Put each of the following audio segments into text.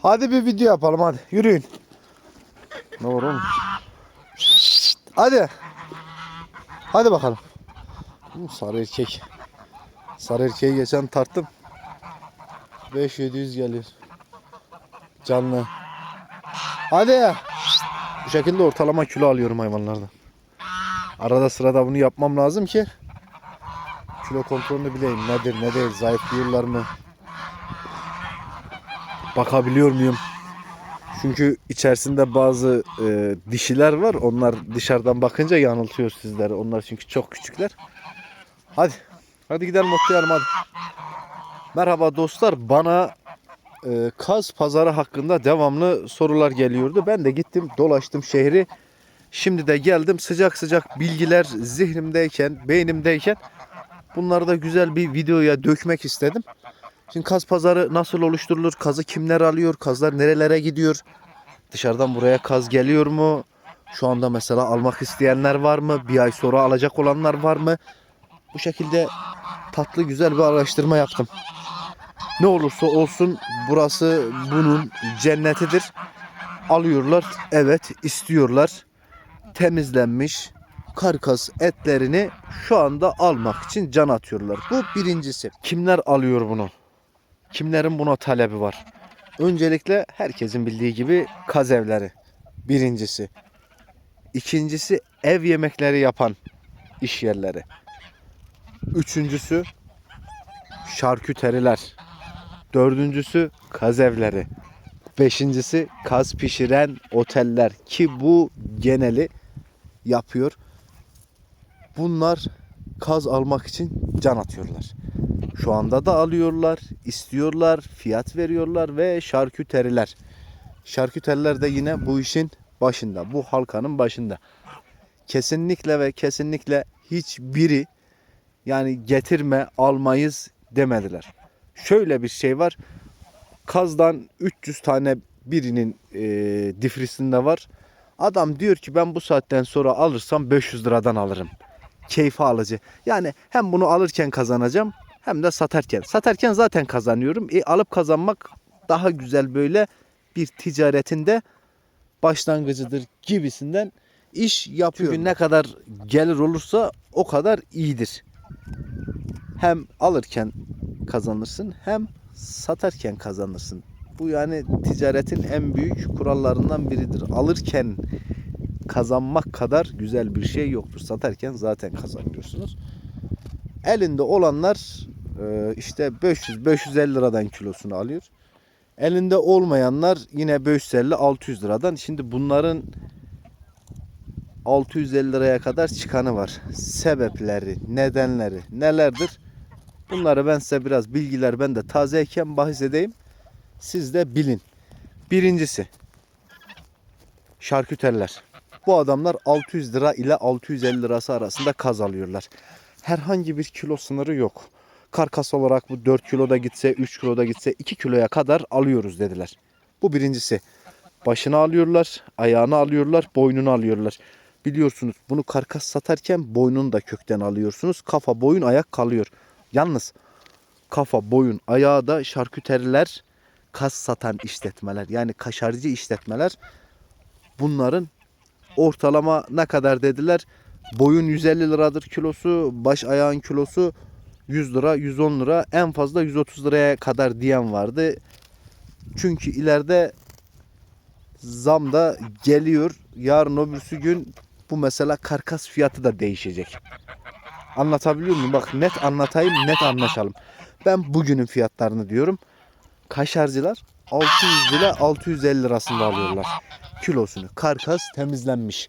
Hadi bir video yapalım hadi. Yürüyün. Ne var oğlum? Hadi. Hadi bakalım. Sarı erkek. Sarı erkeği geçen tarttım. 5-700 geliyor. Canlı. Hadi. Bu şekilde ortalama kilo alıyorum hayvanlardan. Arada sırada bunu yapmam lazım ki kilo kontrolünü bileyim. Nedir ne değil, zayıflıyorlar mı? Bakabiliyor muyum? Çünkü içerisinde bazı dişiler var. Onlar dışarıdan bakınca yanıltıyor sizleri. Onlar çünkü çok küçükler. Hadi. Hadi gidelim otlayalım hadi. Merhaba dostlar. Bana kaz pazarı hakkında devamlı sorular geliyordu. Ben de gittim dolaştım şehri. Şimdi de geldim sıcak sıcak bilgiler zihnimdeyken, beynimdeyken bunları da güzel bir videoya dökmek istedim. Şimdi kaz pazarı nasıl oluşturulur? Kazı kimler alıyor? Kazlar nerelere gidiyor? Dışarıdan buraya kaz geliyor mu? Şu anda mesela almak isteyenler var mı? Bir ay sonra alacak olanlar var mı? Bu şekilde tatlı güzel bir araştırma yaptım. Ne olursa olsun burası bunun cennetidir. Alıyorlar, evet istiyorlar. Temizlenmiş karkas etlerini şu anda almak için can atıyorlar. Bu birincisi. Kimler alıyor bunu? Kimlerin buna talebi var? Öncelikle herkesin bildiği gibi kaz evleri. Birincisi. İkincisi ev yemekleri yapan iş yerleri. Üçüncüsü şarküteriler. Dördüncüsü kaz evleri. Beşincisi kaz pişiren oteller ki bu geneli yapıyor. Bunlar kaz almak için can atıyorlar. Şu anda da alıyorlar, istiyorlar, fiyat veriyorlar ve şarküteriler. Şarküteriler de yine bu işin başında, bu halkanın başında. Kesinlikle ve kesinlikle hiçbiri yani getirme, almayız demediler. Şöyle bir şey var. Kazdan 300 tane birinin difrisinde var. Adam diyor ki ben bu saatten sonra alırsam 500 liradan alırım. Keyfi alıcı. Yani hem bunu alırken kazanacağım hem de satarken. Satarken zaten kazanıyorum. Alıp kazanmak daha güzel böyle bir ticaretinde başlangıcıdır gibisinden iş yapıyor. Çünkü ne kadar gelir olursa o kadar iyidir. Hem alırken kazanırsın hem satarken kazanırsın. Bu yani ticaretin en büyük kurallarından biridir. Alırken kazanmak kadar güzel bir şey yoktur. Satarken zaten kazanıyorsunuz. Elinde olanlar işte 500-550 liradan kilosunu alıyor. Elinde olmayanlar yine 550-600 liradan. Şimdi bunların 650 liraya kadar çıkanı var. Sebepleri, nedenleri nelerdir? Bunları ben size biraz bilgiler ben de tazeyken bahis edeyim. Siz de bilin. Birincisi şarküterler. Bu adamlar 600 lira ile 650 lirası arasında kaz alıyorlar. Herhangi bir kilo sınırı yok. Karkas olarak bu 4 kiloda gitse, 3 kiloda gitse 2 kiloya kadar alıyoruz dediler. Bu birincisi. Başını alıyorlar, ayağını alıyorlar, boynunu alıyorlar. Biliyorsunuz bunu karkas satarken boynunu da kökten alıyorsunuz. Kafa, boyun, ayak kalıyor. Yalnız kafa, boyun, ayağı da şarküteriler, kas satan işletmeler yani kaşarcı işletmeler bunların ortalama ne kadar dediler? Boyun 150 liradır kilosu, baş ayağın kilosu 100 lira, 110 lira, en fazla 130 liraya kadar diyen vardı. Çünkü ileride zam da geliyor. Yarın öbürsü gün bu mesela karkas fiyatı da değişecek. Anlatabiliyor muyum? Bak net anlatayım, net anlaşalım. Ben bugünün fiyatlarını diyorum. Kaşarcılar 600 ile 650 lirasında alıyorlar kilosunu. Karkas temizlenmiş.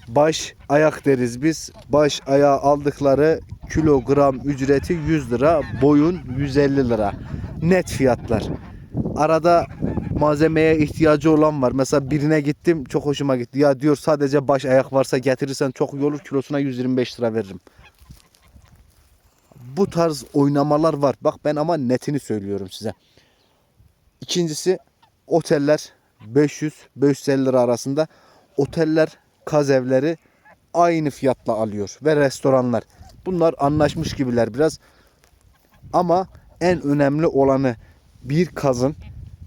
Baş ayak deriz biz. Baş ayağı aldıkları kilogram ücreti 100 lira. Boyun 150 lira. Net fiyatlar. Arada malzemeye ihtiyacı olan var. Mesela birine gittim çok hoşuma gitti. Ya diyor sadece baş ayak varsa getirirsen çok iyi olur. Kilosuna 125 lira veririm. Bu tarz oynamalar var. Bak ben ama netini söylüyorum size. İkincisi oteller 500-550 lira arasında. Oteller, kaz evleri aynı fiyatla alıyor. Ve restoranlar. Bunlar anlaşmış gibiler biraz. Ama en önemli olanı bir kazın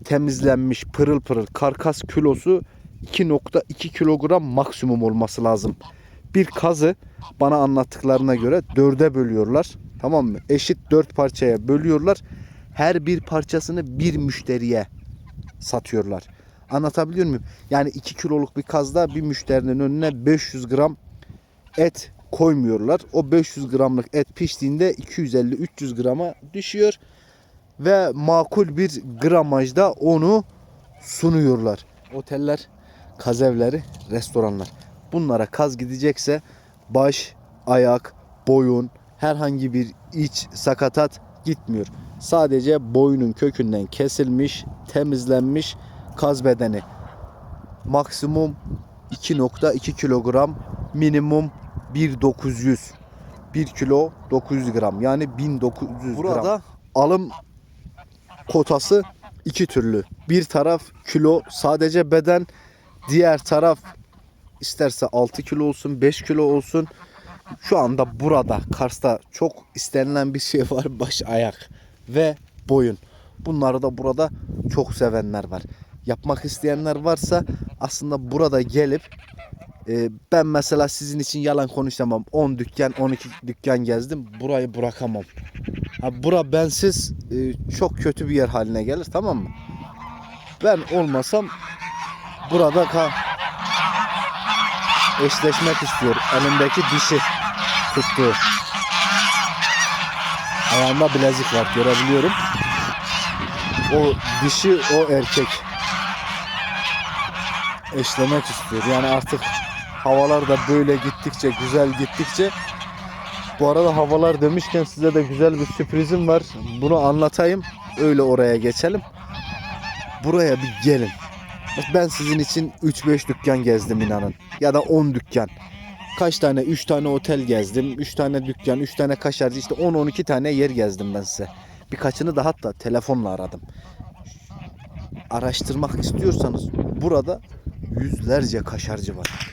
temizlenmiş pırıl pırıl karkas kilosu 2,2 kilogram maksimum olması lazım. Bir kazı bana anlattıklarına göre 4'e bölüyorlar. Tamam mı? Eşit 4 parçaya bölüyorlar. Her bir parçasını bir müşteriye satıyorlar. Anlatabiliyor muyum? Yani 2 kiloluk bir kazda bir müşterinin önüne 500 gram et koymuyorlar. O 500 gramlık et piştiğinde 250-300 grama düşüyor ve makul bir gramajda onu sunuyorlar. Oteller, kazevleri, restoranlar. Bunlara kaz gidecekse baş, ayak, boyun, herhangi bir iç sakatat gitmiyor. Sadece boyunun kökünden kesilmiş, temizlenmiş kaz bedeni. Maksimum 2,2 kilogram, minimum 1,900. 1 kilo 900 gram yani 1900 gram. Burada alım kotası iki türlü. Bir taraf kilo sadece beden, diğer taraf isterse 6 kilo olsun 5 kilo olsun. Şu anda burada Kars'ta çok istenilen bir şey var, baş, ayak ve boyun. Bunları da burada çok sevenler var. Yapmak isteyenler varsa aslında burada gelip ben mesela sizin için yalan konuşamam. 10 dükkan 12 dükkan gezdim, burayı bırakamam. Bura bensiz çok kötü bir yer haline gelir, tamam mı? Ben olmasam burada eşleşmek istiyor. Elimdeki dişi tuttu. Ayağımda bilezik var, görebiliyorum. O dişi o erkek eşlemek istiyor. Yani artık havalar da böyle gittikçe, güzel gittikçe. Bu arada havalar demişken size de güzel bir sürprizim var. Bunu anlatayım. Öyle oraya geçelim. Buraya bir gelin. Ben sizin için 3-5 dükkan gezdim inanın. Ya da 10 dükkan. Kaç tane? 3 tane otel gezdim. 3 tane dükkan, 3 tane kaşarcı. İşte 10-12 tane yer gezdim ben size. Birkaçını da hatta telefonla aradım. Araştırmak istiyorsanız burada yüzlerce kaşarcı var.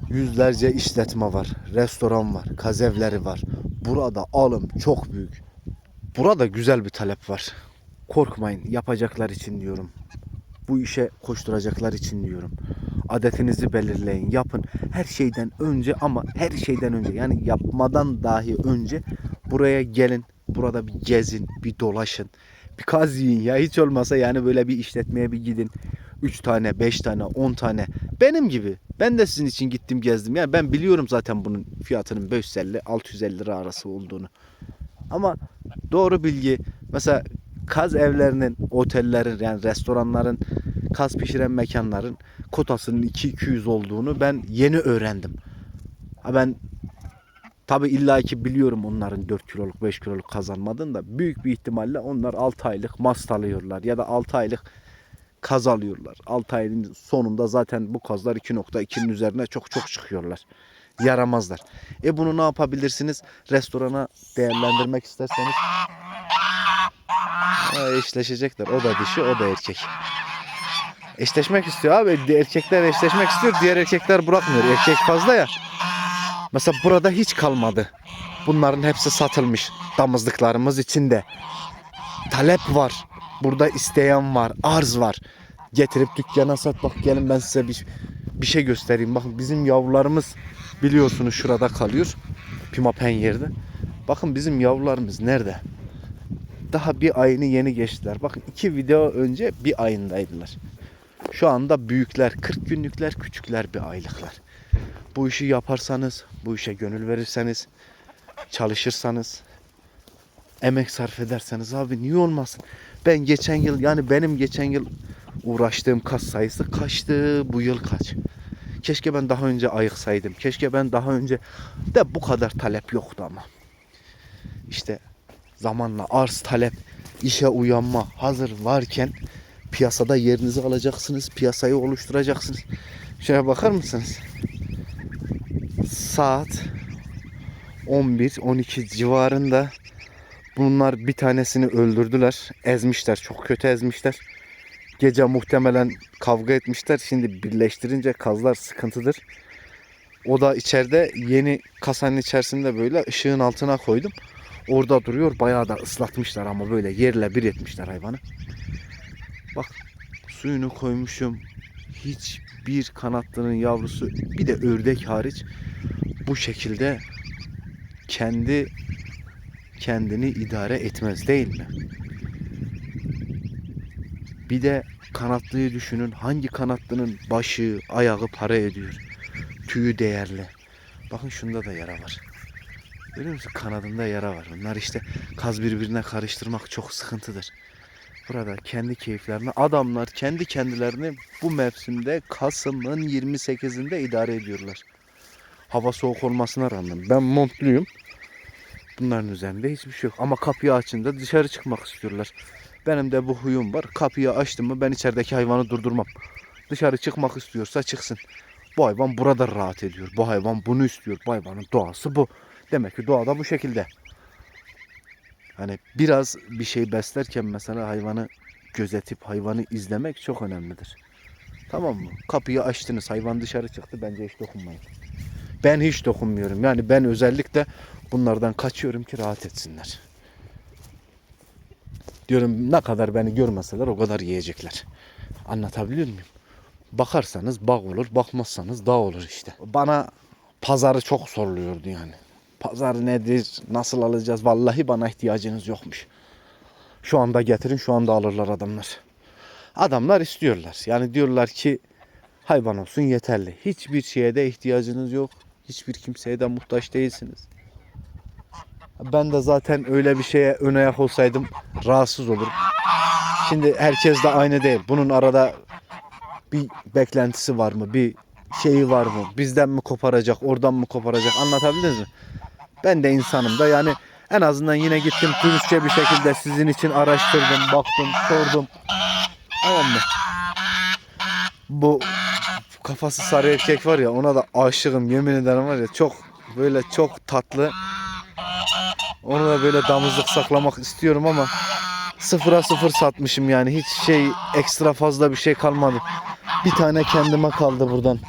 Yüzlerce işletme var. Restoran var. Kazevleri var. Burada alım çok büyük. Burada güzel bir talep var. Korkmayın, yapacaklar için diyorum. Bu işe koşturacaklar için diyorum. Adetinizi belirleyin, yapın. Her şeyden önce, ama her şeyden önce, yani yapmadan dahi önce buraya gelin. Burada bir gezin, bir dolaşın. Bir kaz yiyin ya, hiç olmasa yani böyle bir işletmeye bir gidin. 3 tane, 5 tane, 10 tane. Benim gibi. Ben de sizin için gittim, gezdim. Yani ben biliyorum zaten bunun fiyatının 550-650 lira arası olduğunu. Ama doğru bilgi, mesela kaz evlerinin, otellerin, yani restoranların, kaz pişiren mekanların kotasının 200 olduğunu ben yeni öğrendim. Ben tabi illaki biliyorum onların 4 kiloluk 5 kiloluk kazanmadığını da, büyük bir ihtimalle onlar 6 aylık mast alıyorlar ya da 6 aylık kaz alıyorlar. 6 ayın sonunda zaten bu kazlar 2,2'nin üzerine çok çıkıyorlar. Yaramazlar. Bunu ne yapabilirsiniz? Restorana değerlendirmek isterseniz eşleşecekler. O da dişi, o da erkek. Eşleşmek istiyor abi. Erkekler eşleşmek istiyor. Diğer erkekler bırakmıyor. Erkek fazla ya. Mesela burada hiç kalmadı. Bunların hepsi satılmış. Damızlıklarımız içinde. Talep var. Burada isteyen var. Arz var. Getirip dükkana sat. Bak gelin ben size bir şey göstereyim. Bakın bizim yavrularımız biliyorsunuz şurada kalıyor. Pimapen yerde. Bakın bizim yavrularımız nerede? Daha bir ayını yeni geçtiler. Bakın 2 video önce bir ayındaydılar. Şu anda büyükler, 40 günlükler, küçükler bir aylıklar. Bu işi yaparsanız, bu işe gönül verirseniz, çalışırsanız, emek sarf ederseniz abi niye olmasın? Ben geçen yıl, yani benim geçen yıl uğraştığım kaz sayısı kaçtı, bu yıl kaç? Keşke ben daha önce ayıksaydım. Keşke ben daha önce de bu kadar talep yoktu ama. İşte zamanla arz talep, işe uyanma hazır varken piyasada yerinizi alacaksınız. Piyasayı oluşturacaksınız. Şöyle bakar mısınız? Saat 11-12 civarında bunlar bir tanesini öldürdüler. Ezmişler. Çok kötü ezmişler. Gece muhtemelen kavga etmişler. Şimdi birleştirince kazlar sıkıntıdır. O da içeride, yeni kasanın içerisinde böyle ışığın altına koydum. Orada duruyor. Bayağı da ıslatmışlar ama böyle yerle bir etmişler hayvanı. Bak, suyunu koymuşum. Hiçbir kanatlının yavrusu, bir de ördek hariç, bu şekilde kendini idare etmez değil mi? Bir de kanatlıyı düşünün. Hangi kanatlının başı, ayağı para ediyor. Tüyü değerli. Bakın şunda da yara var. Görüyor musun? Kanadında yara var. Bunlar işte kaz birbirine karıştırmak çok sıkıntıdır. Burada kendi keyiflerini, adamlar kendi kendilerini bu mevsimde Kasım'ın 28'inde idare ediyorlar. Hava soğuk olmasına rağmen ben montluyum. Bunların üzerinde hiçbir şey yok. Ama kapıyı açınca dışarı çıkmak istiyorlar. Benim de bu huyum var. Kapıyı açtım mı ben içerideki hayvanı durdurmam. Dışarı çıkmak istiyorsa çıksın. Bu hayvan burada rahat ediyor. Bu hayvan bunu istiyor. Bu hayvanın doğası bu. Demek ki doğada bu şekilde. Hani biraz bir şey beslerken mesela hayvanı gözetip hayvanı izlemek çok önemlidir. Tamam mı? Kapıyı açtınız, hayvan dışarı çıktı, bence hiç dokunmayın. Ben hiç dokunmuyorum. Yani ben özellikle bunlardan kaçıyorum ki rahat etsinler. Diyorum ne kadar beni görmeseler o kadar yiyecekler. Anlatabiliyor muyum? Bakarsanız bağ olur, bakmazsanız dağ olur işte. Bana pazarı çok soruluyordu yani. Pazar nedir, nasıl alacağız? Vallahi bana ihtiyacınız yokmuş. Şu anda getirin, şu anda alırlar adamlar. Adamlar istiyorlar. Yani diyorlar ki hayvan olsun yeterli. Hiçbir şeye de ihtiyacınız yok. Hiçbir kimseye de muhtaç değilsiniz. Ben de zaten öyle bir şeye ön ayak olsaydım rahatsız olurum. Şimdi herkes de aynı değil. Bunun arada bir beklentisi var mı? Bir şeyi var mı? Bizden mi koparacak, oradan mı koparacak? Anlatabildiniz mi? Ben de insanım da yani en azından yine gittim dürüstçe bir şekilde sizin için araştırdım, baktım, sordum. Tamam mı? Bu kafası sarı erkek var ya, ona da aşığım, yemin ederim var ya, çok böyle çok tatlı. Onu da böyle damızlık saklamak istiyorum ama sıfıra sıfır satmışım yani, hiç şey ekstra fazla bir şey kalmadı. Bir tane kendime kaldı buradan.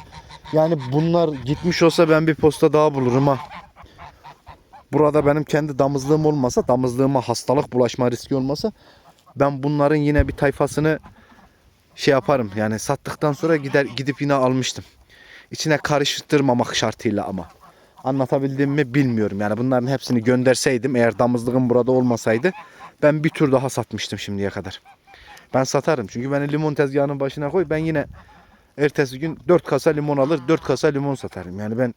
Yani bunlar gitmiş olsa ben bir posta daha bulurum ha. Burada benim kendi damızlığım olmasa, damızlığıma hastalık bulaşma riski olmasa, ben bunların yine bir tayfasını şey yaparım. Yani sattıktan sonra gidip yine almıştım. İçine karıştırmamak şartıyla ama. Anlatabildim mi bilmiyorum. Yani bunların hepsini gönderseydim, eğer damızlığım burada olmasaydı, ben bir tur daha satmıştım şimdiye kadar. Ben satarım. Çünkü beni limon tezgahının başına koy, ben yine ertesi gün 4 kasa limon alır, 4 kasa limon satarım. Yani ben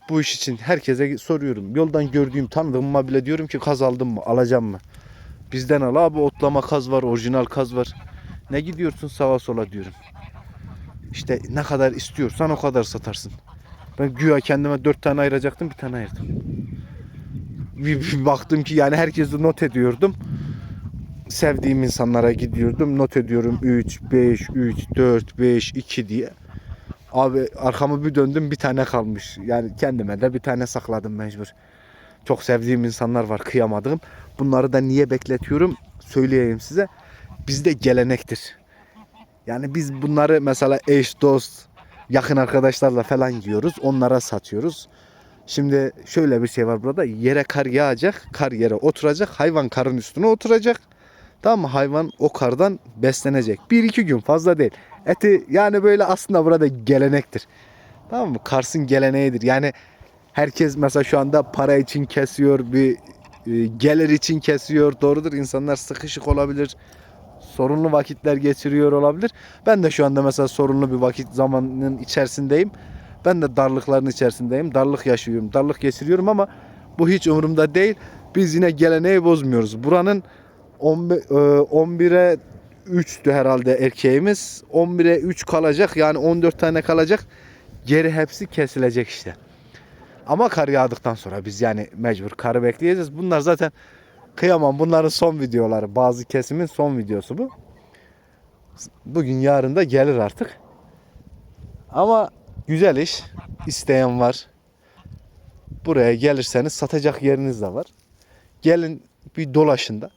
bu iş için herkese soruyorum. Yoldan gördüğüm, tanıdığıma bile diyorum ki kaz aldın mı, alacağım mı? Bizden al abi, otlama kaz var, orijinal kaz var. Ne gidiyorsun sağa sola diyorum. İşte ne kadar istiyorsan o kadar satarsın. Ben güya kendime 4 tane ayıracaktım, bir tane ayırdım. Bir baktım ki yani herkesi not ediyordum. Sevdiğim insanlara gidiyordum, not ediyorum 3, 5, 3, 4, 5, 2 diye. Abi arkamı bir döndüm, bir tane kalmış. Yani kendime de bir tane sakladım mecbur. Çok sevdiğim insanlar var, kıyamadığım. Bunları da niye bekletiyorum söyleyeyim size. Bizde gelenektir. Yani biz bunları mesela eş, dost, yakın arkadaşlarla falan yiyoruz. Onlara satıyoruz. Şimdi şöyle bir şey var burada. Yere kar yağacak, kar yere oturacak. Hayvan karın üstüne oturacak. Tamam mı? Hayvan o kardan beslenecek. 1-2 gün, fazla değil. Eti yani böyle aslında burada gelenektir. Tamam mı? Kars'ın geleneğidir. Yani herkes mesela şu anda para için kesiyor, bir gelir için kesiyor. Doğrudur. İnsanlar sıkışık olabilir. Sorunlu vakitler geçiriyor olabilir. Ben de şu anda mesela sorunlu bir vakit zamanının içerisindeyim. Ben de darlıkların içerisindeyim. Darlık yaşıyorum, darlık geçiriyorum ama bu hiç umurumda değil. Biz yine geleneği bozmuyoruz. Buranın 11'e 3'tü herhalde erkeğimiz. 11'e 3 kalacak. Yani 14 tane kalacak. Geri hepsi kesilecek işte. Ama kar yağdıktan sonra biz yani mecbur karı bekleyeceğiz. Bunlar zaten kıyamam. Bunların son videoları. Bazı kesimin son videosu bu. Bugün yarın da gelir artık. Ama güzel iş. İsteyen var. Buraya gelirseniz satacak yeriniz de var. Gelin bir dolaşın da.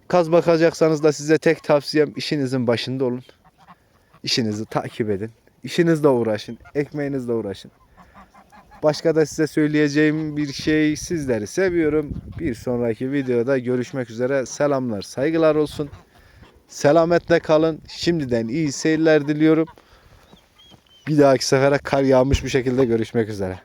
Kaz bakacaksanız da size tek tavsiyem, işinizin başında olun. İşinizi takip edin. İşinizle uğraşın. Ekmeğinizle uğraşın. Başka da size söyleyeceğim bir şey, sizleri seviyorum. Bir sonraki videoda görüşmek üzere. Selamlar, saygılar olsun. Selametle kalın. Şimdiden iyi seyirler diliyorum. Bir dahaki sefere kar yağmış bir şekilde görüşmek üzere.